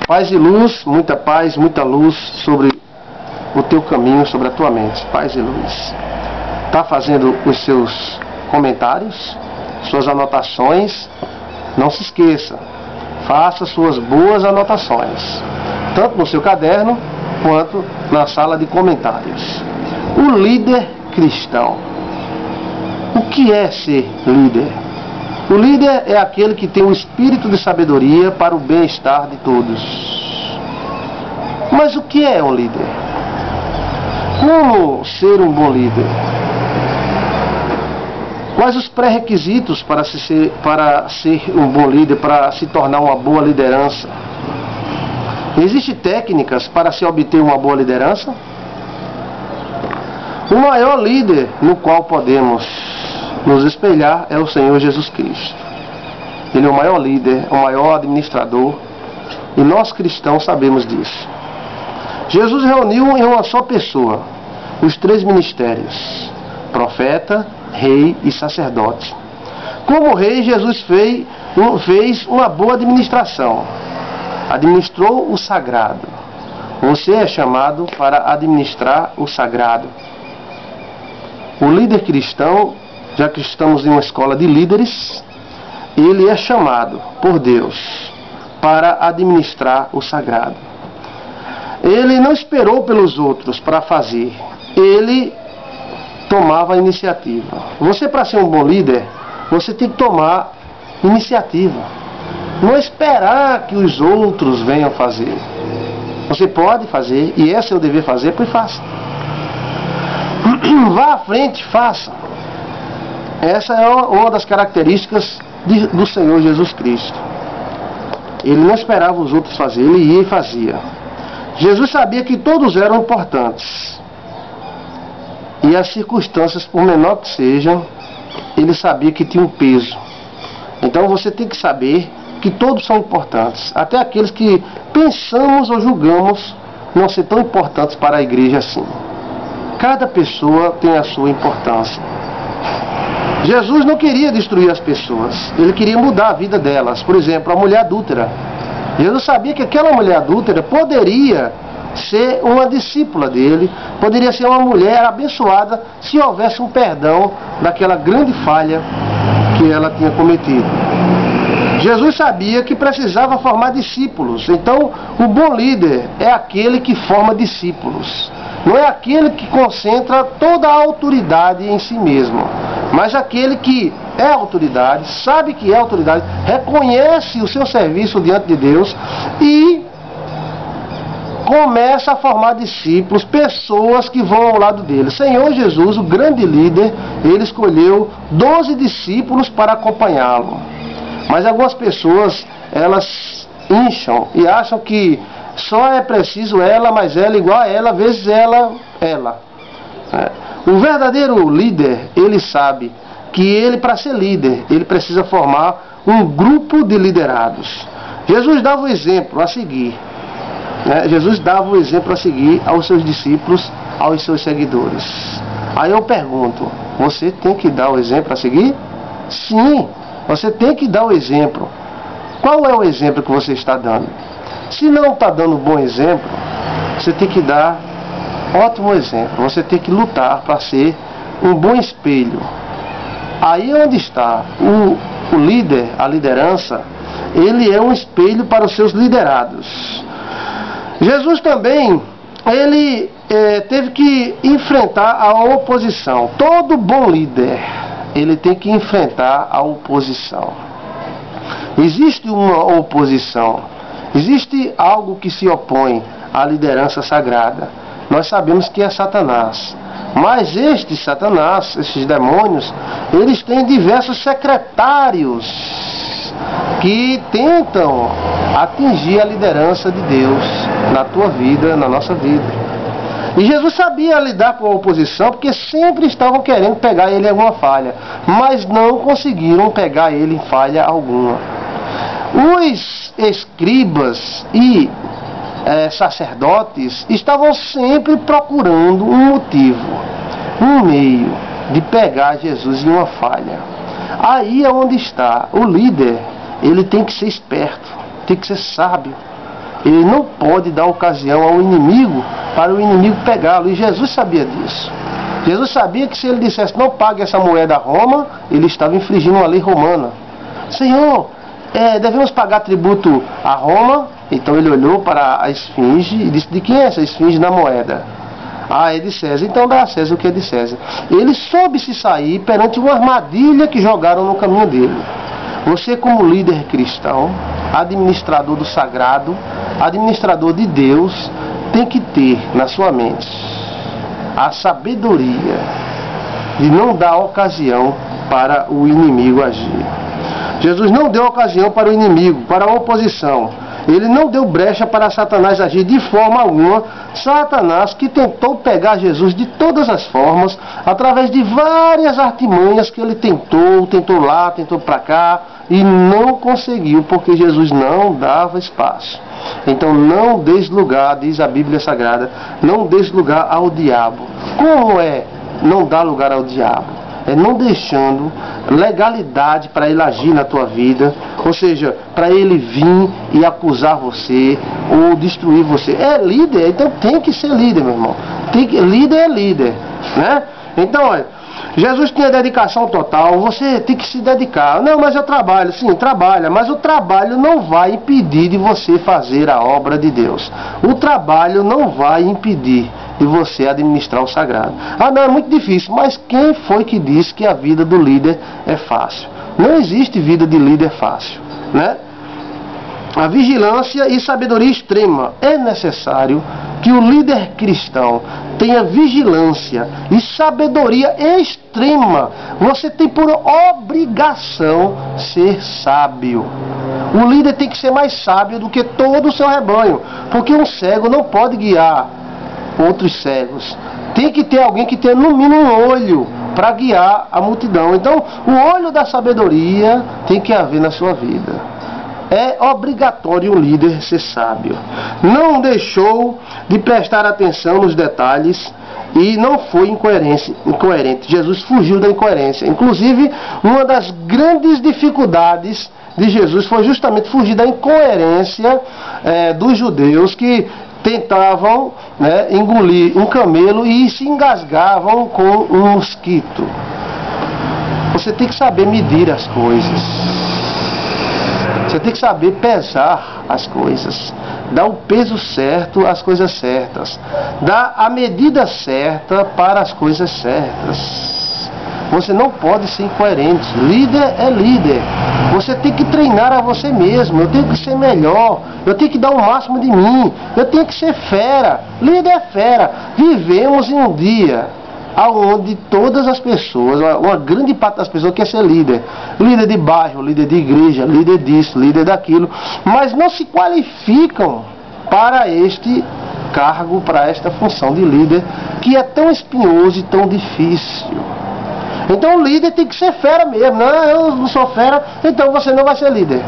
Paz e luz, muita luz sobre o teu caminho, sobre a tua mente. Paz e luz. Está fazendo os seus comentários, suas anotações? Não se esqueça, faça suas boas anotações, tanto no seu caderno quanto na sala de comentários. O líder cristão. O que é ser líder? O líder é aquele que tem um espírito de sabedoria para o bem-estar de todos. Mas o que é um líder? Como ser um bom líder? Quais os pré-requisitos para ser um bom líder, para se tornar uma boa liderança? Existem técnicas para se obter uma boa liderança? O maior líder no qual podemos nos espelhar é o Senhor Jesus Cristo. Ele é o maior líder, o maior administrador, e nós cristãos sabemos disso. Jesus reuniu em uma só pessoa os três ministérios: profeta, rei e sacerdote. Como rei, Jesus fez uma boa administração. Administrou o sagrado. Você é chamado para administrar o sagrado. O líder cristão, já que estamos em uma escola de líderes, ele é chamado por Deus para administrar o sagrado. Ele não esperou pelos outros para fazer. Ele tomava a iniciativa. Você, para ser um bom líder, você tem que tomar iniciativa. Não esperar que os outros venham fazer. Você pode fazer, e esse é o dever fazer, pois faça. Vá à frente, faça. Essa é uma das características do Senhor Jesus Cristo. Ele não esperava os outros fazer, ele ia e fazia. Jesus sabia que todos eram importantes. E as circunstâncias, por menor que sejam, ele sabia que tinha um peso. Então você tem que saber que todos são importantes. Até aqueles que pensamos ou julgamos não ser tão importantes para a igreja assim. Cada pessoa tem a sua importância. Jesus não queria destruir as pessoas. Ele queria mudar a vida delas. Por exemplo, a mulher adúltera. Jesus sabia que aquela mulher adúltera poderia ser uma discípula dele, poderia ser uma mulher abençoada se houvesse um perdão daquela grande falha que ela tinha cometido. Jesus sabia que precisava formar discípulos. Então, o bom líder é aquele que forma discípulos. Não é aquele que concentra toda a autoridade em si mesmo, mas aquele que é autoridade, sabe que é autoridade, reconhece o seu serviço diante de Deus e começa a formar discípulos, pessoas que vão ao lado dele. Senhor Jesus, o grande líder, ele escolheu 12 discípulos para acompanhá-lo. Mas algumas pessoas, elas incham e acham que só é preciso ela, mas ela igual a ela, vezes ela. O verdadeiro líder, ele sabe que ele, para ser líder, ele precisa formar um grupo de liderados. Jesus dava o exemplo a seguir. Jesus dava o exemplo a seguir aos seus discípulos, aos seus seguidores. Aí eu pergunto, você tem que dar o exemplo a seguir? Sim, você tem que dar o exemplo. Qual é o exemplo que você está dando? Se não está dando um bom exemplo, você tem que dar ótimo exemplo. Você tem que lutar para ser um bom espelho. Aí onde está o líder, a liderança, ele é um espelho para os seus liderados. Jesus também, ele teve que enfrentar a oposição. Todo bom líder, ele tem que enfrentar a oposição. Existe uma oposição, existe algo que se opõe à liderança sagrada. Nós sabemos que é Satanás. Mas este Satanás, esses demônios, eles têm diversos secretários que tentam atingir a liderança de Deus na tua vida, na nossa vida. E Jesus sabia lidar com a oposição, porque sempre estavam querendo pegar ele em alguma falha, mas não conseguiram pegar ele em falha alguma. Os escribas e sacerdotes estavam sempre procurando um motivo, um meio de pegar Jesus em uma falha. Aí é onde está o líder. Ele tem que ser esperto, tem que ser sábio. Ele não pode dar ocasião ao inimigo para o inimigo pegá-lo. E Jesus sabia disso. Jesus sabia que se ele dissesse não pague essa moeda a Roma, ele estava infringindo a lei romana. Senhor, devemos pagar tributo a Roma? Então ele olhou para a esfinge e disse, de quem é essa esfinge na moeda? Ah, é de César. Então dá a César o que é de César. Ele soube se sair perante uma armadilha que jogaram no caminho dele. Você, como líder cristão, administrador do sagrado, administrador de Deus, tem que ter na sua mente a sabedoria de não dar ocasião para o inimigo agir. Jesus não deu ocasião para o inimigo, para a oposição. Ele não deu brecha para Satanás agir de forma alguma. Satanás, que tentou pegar Jesus de todas as formas, através de várias artimanhas que ele tentou lá, tentou para cá, e não conseguiu, porque Jesus não dava espaço. Então não des lugar, diz a Bíblia Sagrada, não des lugar ao diabo. Como é não dar lugar ao diabo? É não deixando legalidade para ele agir na tua vida, ou seja, para ele vir e acusar você ou destruir você. É líder, então tem que ser líder, meu irmão. Líder é líder, né? Então, olha, Jesus tinha dedicação total, você tem que se dedicar. Não, mas eu trabalho. Sim, trabalha, mas o trabalho não vai impedir de você fazer a obra de Deus. O trabalho não vai impedir de você administrar o sagrado. Ah, não, é muito difícil, mas quem foi que disse que a vida do líder é fácil? Não existe vida de líder fácil, né? A vigilância e sabedoria extrema. É necessário que o líder cristão tenha vigilância e sabedoria extrema. Você tem por obrigação ser sábio. O líder tem que ser mais sábio do que todo o seu rebanho, porque um cego não pode guiar outros cegos. Tem que ter alguém que tenha no mínimo um olho para guiar a multidão. Então, o olho da sabedoria tem que haver na sua vida. É obrigatório o líder ser sábio. Não deixou de prestar atenção nos detalhes e não foi incoerente. Jesus fugiu da incoerência. Inclusive, uma das grandes dificuldades de Jesus foi justamente fugir da incoerência dos judeus que tentavam, né, engolir um camelo e se engasgavam com um mosquito. Você tem que saber medir as coisas. Você tem que saber pesar as coisas, dar o peso certo às coisas certas, dar a medida certa para as coisas certas. Você não pode ser incoerente. Líder é líder. Você tem que treinar a você mesmo. Eu tenho que ser melhor. Eu tenho que dar o máximo de mim. Eu tenho que ser fera. Líder é fera. Vivemos em um dia onde todas as pessoas, uma grande parte das pessoas quer ser líder. Líder de bairro, líder de igreja, líder disso, líder daquilo. Mas não se qualificam para este cargo, para esta função de líder, que é tão espinhoso e tão difícil. Então o líder tem que ser fera mesmo. Não, eu não sou fera, então você não vai ser líder.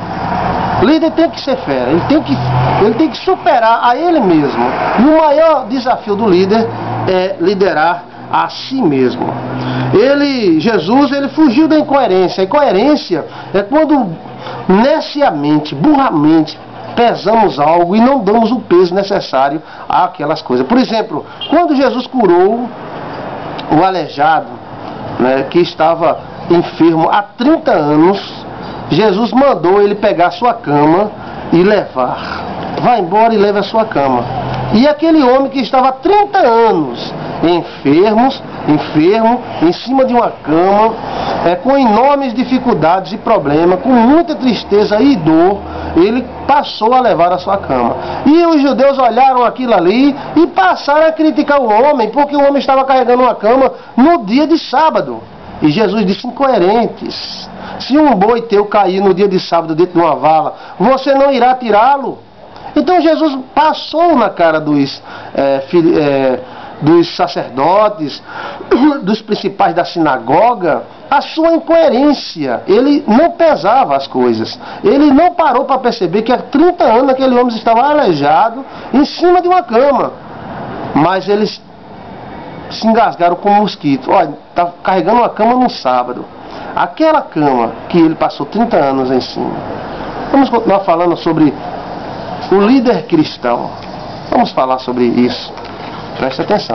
Líder tem que ser fera, ele tem que superar a ele mesmo. E o maior desafio do líder é liderar a si mesmo. Jesus fugiu da incoerência. A incoerência é quando neciamente, burramente, pesamos algo e não damos o peso necessário àquelas coisas. Por exemplo, quando Jesus curou o aleijado, né, que estava enfermo há 30 anos, Jesus mandou ele pegar a sua cama e levar. Vá embora e leve a sua cama. E aquele homem que estava há 30 anos enfermo, em cima de uma cama, com enormes dificuldades e problemas, com muita tristeza e dor, ele passou a levar a sua cama. E os judeus olharam aquilo ali e passaram a criticar o homem, porque o homem estava carregando uma cama no dia de sábado. E Jesus disse: incoerentes, se um boi teu cair no dia de sábado dentro de uma vala, você não irá tirá-lo? Então Jesus passou na cara dos sacerdotes, dos principais da sinagoga, a sua incoerência. Ele não pesava as coisas. Ele não parou para perceber que há 30 anos aquele homem estava aleijado em cima de uma cama. Mas eles se engasgaram com um mosquito. Olha, está carregando uma cama no sábado. Aquela cama que ele passou 30 anos em cima. Vamos continuar falando sobre O líder cristão. Vamos falar sobre isso. Preste atenção.